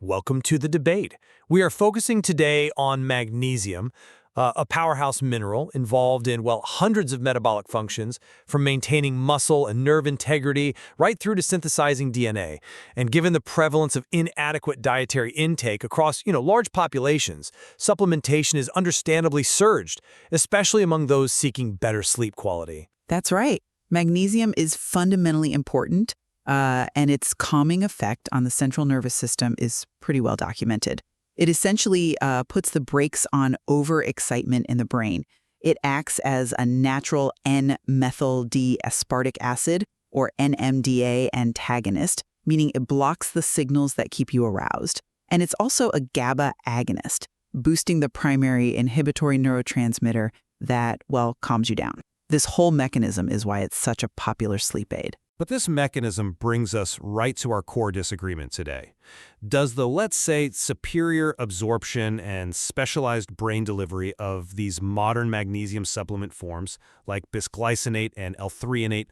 Welcome to the debate. We are focusing today on magnesium, a powerhouse mineral involved in, well, hundreds of metabolic functions, from maintaining muscle and nerve integrity right through to synthesizing DNA. And given the prevalence of inadequate dietary intake across, large populations, supplementation is understandably surged, especially among those seeking better sleep quality. That's right. Magnesium is fundamentally important, and its calming effect on the central nervous system is pretty well documented. It essentially puts the brakes on overexcitement in the brain. It acts as a natural N-methyl-D-aspartic acid, or NMDA antagonist, meaning it blocks the signals that keep you aroused. And it's also a GABA agonist, boosting the primary inhibitory neurotransmitter that, calms you down. This whole mechanism is why it's such a popular sleep aid. But this mechanism brings us right to our core disagreement today. Does the, let's say, superior absorption and specialized brain delivery of these modern magnesium supplement forms, like bisglycinate and L-threonate,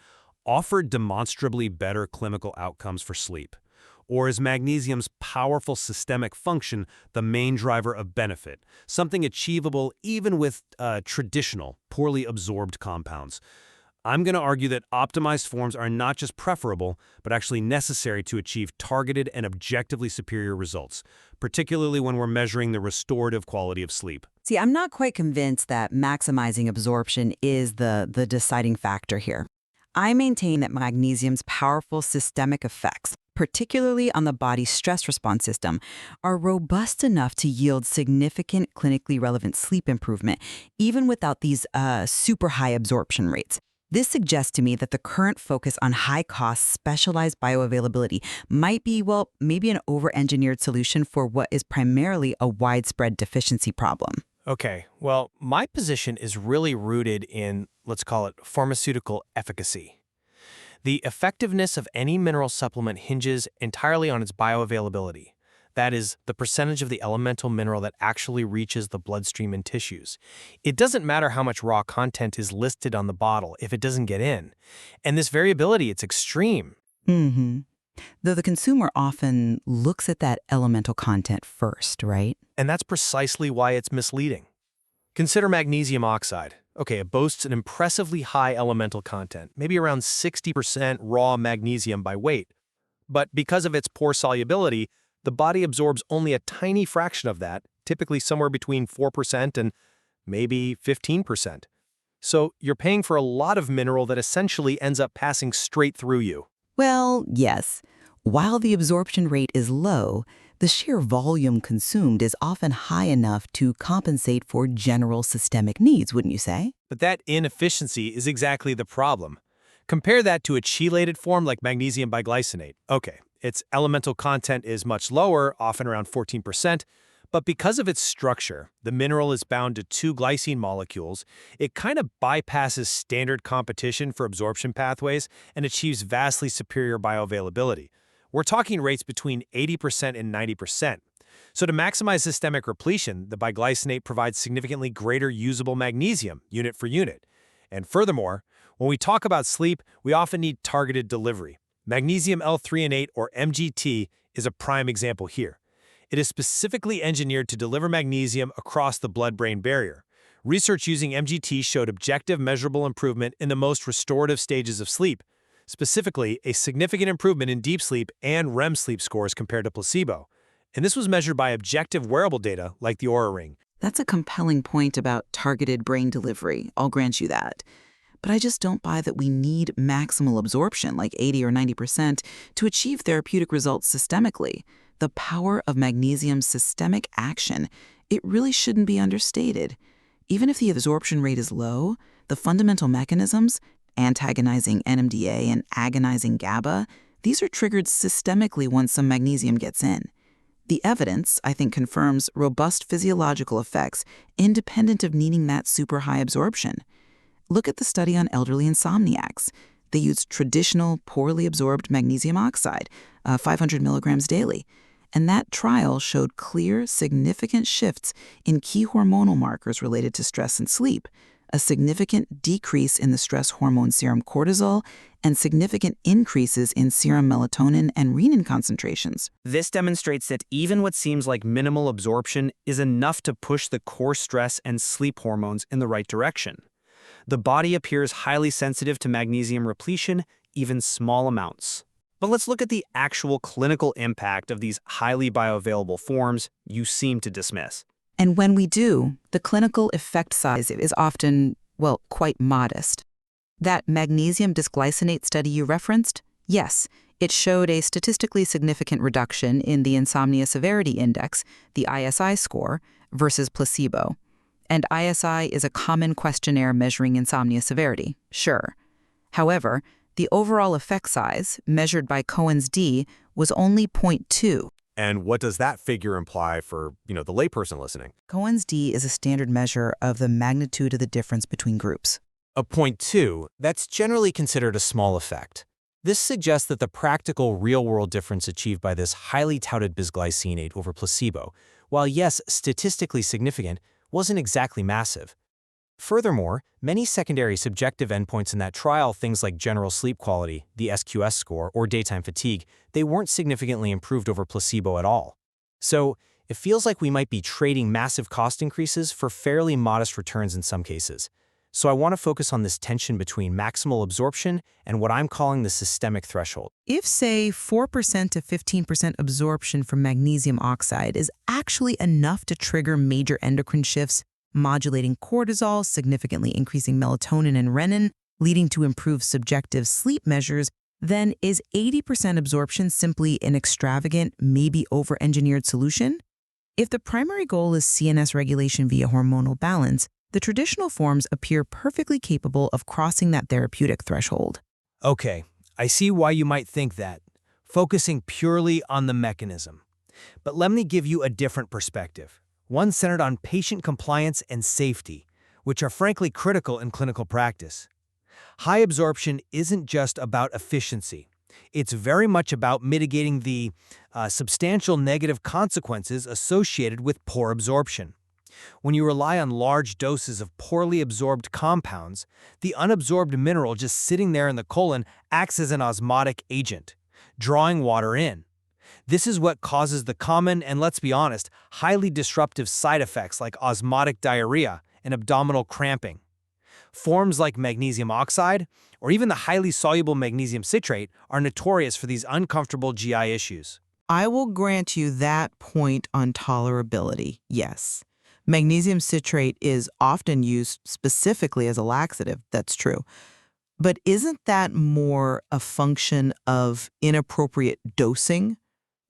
offer demonstrably better clinical outcomes for sleep? Or is magnesium's powerful systemic function the main driver of benefit, something achievable even with traditional, poorly absorbed compounds? I'm going to argue that optimized forms are not just preferable, but actually necessary to achieve targeted and objectively superior results, particularly when we're measuring the restorative quality of sleep. See, I'm not quite convinced that maximizing absorption is the deciding factor here. I maintain that magnesium's powerful systemic effects, particularly on the body's stress response system, are robust enough to yield significant clinically relevant sleep improvement, even without these super high absorption rates. This suggests to me that the current focus on high-cost, specialized bioavailability might be, maybe an over-engineered solution for what is primarily a widespread deficiency problem. Okay, well, my position is really rooted in, let's call it, pharmaceutical efficacy. The effectiveness of any mineral supplement hinges entirely on its bioavailability. That is, the percentage of the elemental mineral that actually reaches the bloodstream and tissues. It doesn't matter how much raw content is listed on the bottle if it doesn't get in. And this variability, it's extreme. Though the consumer often looks at that elemental content first, right? And that's precisely why it's misleading. Consider magnesium oxide. Okay, it boasts an impressively high elemental content, maybe around 60% raw magnesium by weight. But because of its poor solubility, the body absorbs only a tiny fraction of that, typically somewhere between 4% and maybe 15%. So you're paying for a lot of mineral that essentially ends up passing straight through you. Well, yes. While the absorption rate is low, the sheer volume consumed is often high enough to compensate for general systemic needs, wouldn't you say? But that inefficiency is exactly the problem. Compare that to a chelated form like magnesium bisglycinate. Okay, its elemental content is much lower, often around 14%, but because of its structure, the mineral is bound to two glycine molecules. It kind of bypasses standard competition for absorption pathways and achieves vastly superior bioavailability. We're talking rates between 80% and 90%. So to maximize systemic repletion, the bisglycinate provides significantly greater usable magnesium, unit for unit. And furthermore, when we talk about sleep, we often need targeted delivery. Magnesium L-threonate, or MGT, is a prime example here. It is specifically engineered to deliver magnesium across the blood-brain barrier. Research using MGT showed objective measurable improvement in the most restorative stages of sleep, specifically a significant improvement in deep sleep and REM sleep scores compared to placebo. And this was measured by objective wearable data like the Oura Ring. That's a compelling point about targeted brain delivery. I'll grant you that. But I just don't buy that we need maximal absorption, like 80 or 90%, to achieve therapeutic results systemically. The power of magnesium's systemic action, it really shouldn't be understated. Even if the absorption rate is low, the fundamental mechanisms, antagonizing NMDA and agonizing GABA, these are triggered systemically once some magnesium gets in. The evidence, I think, confirms robust physiological effects independent of needing that super high absorption. Look at the study on elderly insomniacs. They used traditional, poorly absorbed magnesium oxide, 500 milligrams daily. And that trial showed clear, significant shifts in key hormonal markers related to stress and sleep, a significant decrease in the stress hormone serum cortisol and significant increases in serum melatonin and renin concentrations. This demonstrates that even what seems like minimal absorption is enough to push the core stress and sleep hormones in the right direction. The body appears highly sensitive to magnesium repletion, even small amounts. But let's look at the actual clinical impact of these highly bioavailable forms you seem to dismiss. And when we do, the clinical effect size is often, well, quite modest. That Magnesium Bisglycinate study you referenced? Yes, it showed a statistically significant reduction in the Insomnia Severity Index, the ISI score, versus placebo. And ISI is a common questionnaire measuring insomnia severity, sure. However, the overall effect size, measured by Cohen's d, was only 0.2. And what does that figure imply for, the layperson listening? Cohen's d is a standard measure of the magnitude of the difference between groups. A 0.2, that's generally considered a small effect. This suggests that the practical real-world difference achieved by this highly touted bisglycinate over placebo, while yes, statistically significant, wasn't exactly massive. Furthermore, many secondary subjective endpoints in that trial, things like general sleep quality, the SQS score, or daytime fatigue, they weren't significantly improved over placebo at all. So, it feels like we might be trading massive cost increases for fairly modest returns in some cases. So I want to focus on this tension between maximal absorption and what I'm calling the systemic threshold. If, say, 4% to 15% absorption from magnesium oxide is actually enough to trigger major endocrine shifts, modulating cortisol, significantly increasing melatonin and renin, leading to improved subjective sleep measures, then is 80% absorption simply an extravagant, maybe over-engineered solution? If the primary goal is CNS regulation via hormonal balance, the traditional forms appear perfectly capable of crossing that therapeutic threshold. Okay, I see why you might think that, focusing purely on the mechanism. But let me give you a different perspective, one centered on patient compliance and safety, which are frankly critical in clinical practice. High absorption isn't just about efficiency. It's very much about mitigating the substantial negative consequences associated with poor absorption. When you rely on large doses of poorly absorbed compounds, the unabsorbed mineral just sitting there in the colon acts as an osmotic agent, drawing water in. This is what causes the common and, let's be honest, highly disruptive side effects like osmotic diarrhea and abdominal cramping. Forms like magnesium oxide, or even the highly soluble magnesium citrate, are notorious for these uncomfortable GI issues. I will grant you that point on tolerability, yes. Magnesium citrate is often used specifically as a laxative, that's true. But isn't that more a function of inappropriate dosing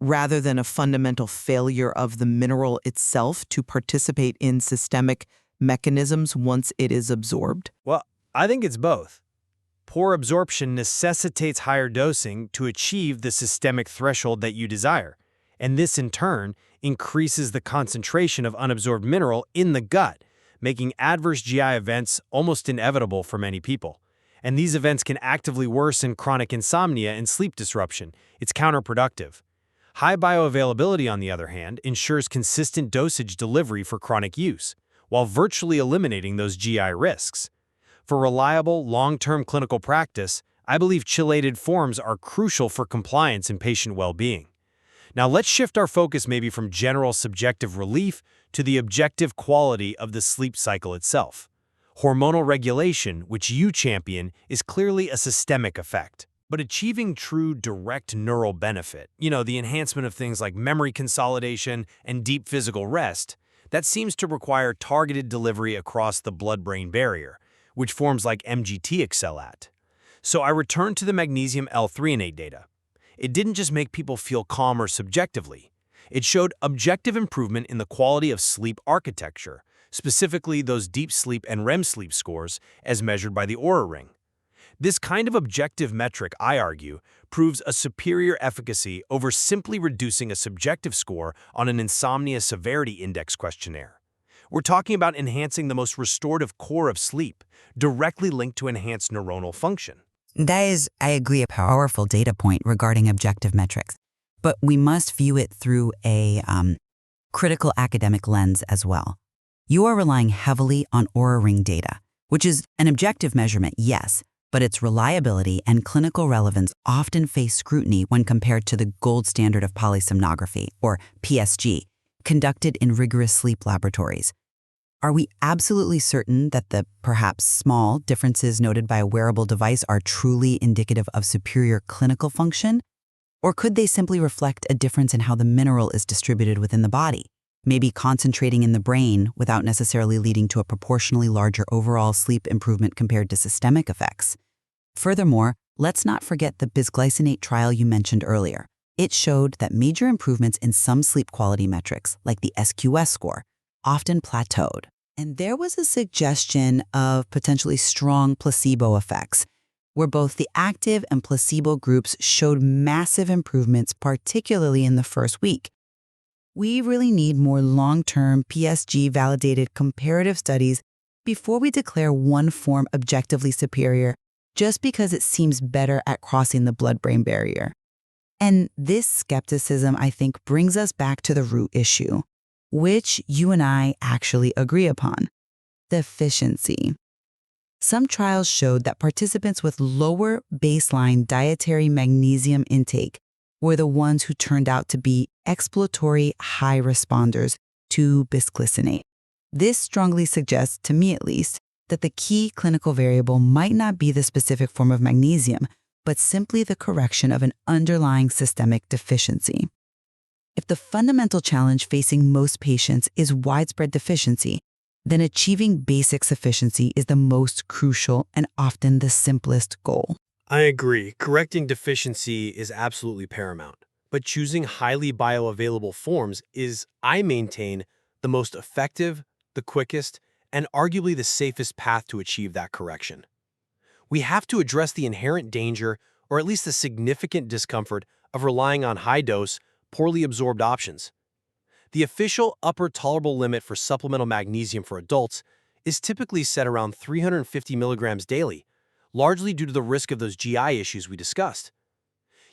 rather than a fundamental failure of the mineral itself to participate in systemic mechanisms once it is absorbed? Well, I think it's both. Poor absorption necessitates higher dosing to achieve the systemic threshold that you desire, and this in turn increases the concentration of unabsorbed mineral in the gut, making adverse GI events almost inevitable for many people. And these events can actively worsen chronic insomnia and sleep disruption. It's counterproductive. High bioavailability, on the other hand, ensures consistent dosage delivery for chronic use, while virtually eliminating those GI risks. For reliable, long-term clinical practice, I believe chelated forms are crucial for compliance and patient well-being. Now let's shift our focus maybe from general subjective relief to the objective quality of the sleep cycle itself. Hormonal regulation, which you champion, is clearly a systemic effect. But achieving true direct neural benefit, the enhancement of things like memory consolidation and deep physical rest, that seems to require targeted delivery across the blood-brain barrier, which forms like MGT excel at. So I returned to the Magnesium L-threonate data. It didn't just make people feel calmer subjectively. It showed objective improvement in the quality of sleep architecture, specifically those deep sleep and REM sleep scores as measured by the Oura ring. This kind of objective metric, I argue, proves a superior efficacy over simply reducing a subjective score on an insomnia severity index questionnaire. We're talking about enhancing the most restorative core of sleep, directly linked to enhanced neuronal function. That is, I agree, a powerful data point regarding objective metrics. But we must view it through a critical academic lens as well. You are relying heavily on Oura ring data, which is an objective measurement, yes, but its reliability and clinical relevance often face scrutiny when compared to the gold standard of polysomnography, or PSG, conducted in rigorous sleep laboratories. Are we absolutely certain that the perhaps small differences noted by a wearable device are truly indicative of superior clinical function? Or could they simply reflect a difference in how the mineral is distributed within the body, maybe concentrating in the brain without necessarily leading to a proportionally larger overall sleep improvement compared to systemic effects? Furthermore, let's not forget the bisglycinate trial you mentioned earlier. It showed that major improvements in some sleep quality metrics, like the SQS score, often plateaued. And there was a suggestion of potentially strong placebo effects, where both the active and placebo groups showed massive improvements, particularly in the first week. We really need more long-term PSG-validated comparative studies before we declare one form objectively superior just because it seems better at crossing the blood-brain barrier. And this skepticism, I think, brings us back to the root issue, which you and I actually agree upon: deficiency. Some trials showed that participants with lower baseline dietary magnesium intake were the ones who turned out to be exploratory high responders to bisglycinate. This strongly suggests, to me at least, that the key clinical variable might not be the specific form of magnesium, but simply the correction of an underlying systemic deficiency. If the fundamental challenge facing most patients is widespread deficiency, then achieving basic sufficiency is the most crucial and often the simplest goal. I agree. Correcting deficiency is absolutely paramount. But choosing highly bioavailable forms is, I maintain, the most effective, the quickest, and arguably the safest path to achieve that correction. We have to address the inherent danger, or at least the significant discomfort, of relying on high-dose, poorly absorbed options. The official upper tolerable limit for supplemental magnesium for adults is typically set around 350 milligrams daily, largely due to the risk of those GI issues we discussed.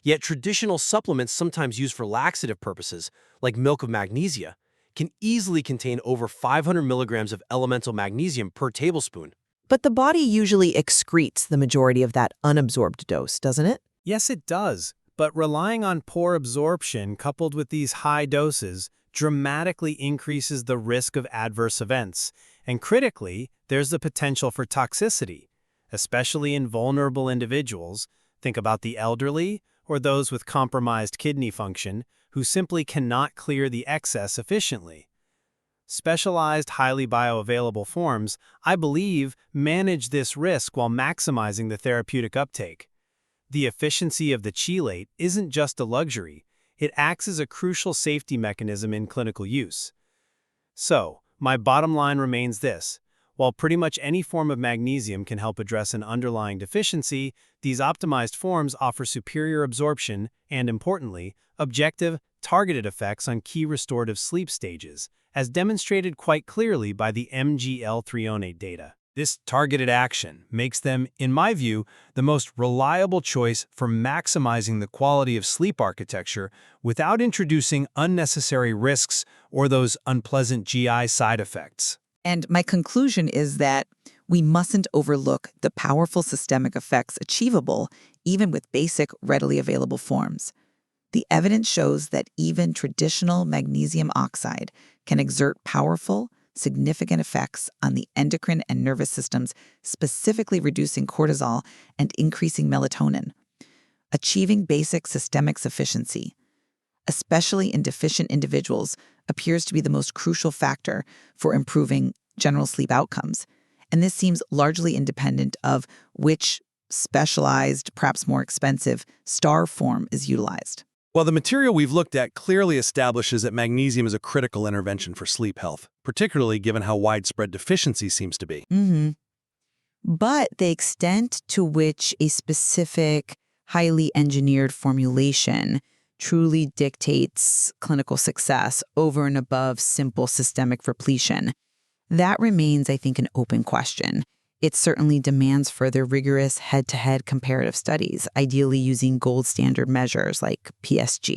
Yet traditional supplements sometimes used for laxative purposes, like milk of magnesia, can easily contain over 500 milligrams of elemental magnesium per tablespoon. But the body usually excretes the majority of that unabsorbed dose, doesn't it? Yes, it does. But relying on poor absorption coupled with these high doses dramatically increases the risk of adverse events. And critically, there's the potential for toxicity, especially in vulnerable individuals. Think about the elderly or those with compromised kidney function who simply cannot clear the excess efficiently. Specialized, highly bioavailable forms, I believe, manage this risk while maximizing the therapeutic uptake. The efficiency of the chelate isn't just a luxury, it acts as a crucial safety mechanism in clinical use. So, my bottom line remains this. While pretty much any form of magnesium can help address an underlying deficiency, these optimized forms offer superior absorption and, importantly, objective, targeted effects on key restorative sleep stages, as demonstrated quite clearly by the L-threonate data. This targeted action makes them, in my view, the most reliable choice for maximizing the quality of sleep architecture without introducing unnecessary risks or those unpleasant GI side effects. And my conclusion is that we mustn't overlook the powerful systemic effects achievable even with basic, readily available forms. The evidence shows that even traditional magnesium oxide can exert powerful, significant effects on the endocrine and nervous systems, specifically reducing cortisol and increasing melatonin. Achieving basic systemic sufficiency, especially in deficient individuals, appears to be the most crucial factor for improving general sleep outcomes. And this seems largely independent of which specialized, perhaps more expensive, star form is utilized. Well, the material we've looked at clearly establishes that magnesium is a critical intervention for sleep health, particularly given how widespread deficiency seems to be. But the extent to which a specific, highly engineered formulation truly dictates clinical success over and above simple systemic repletion, that remains, I think, an open question. It certainly demands further rigorous head-to-head comparative studies, ideally using gold standard measures like PSG.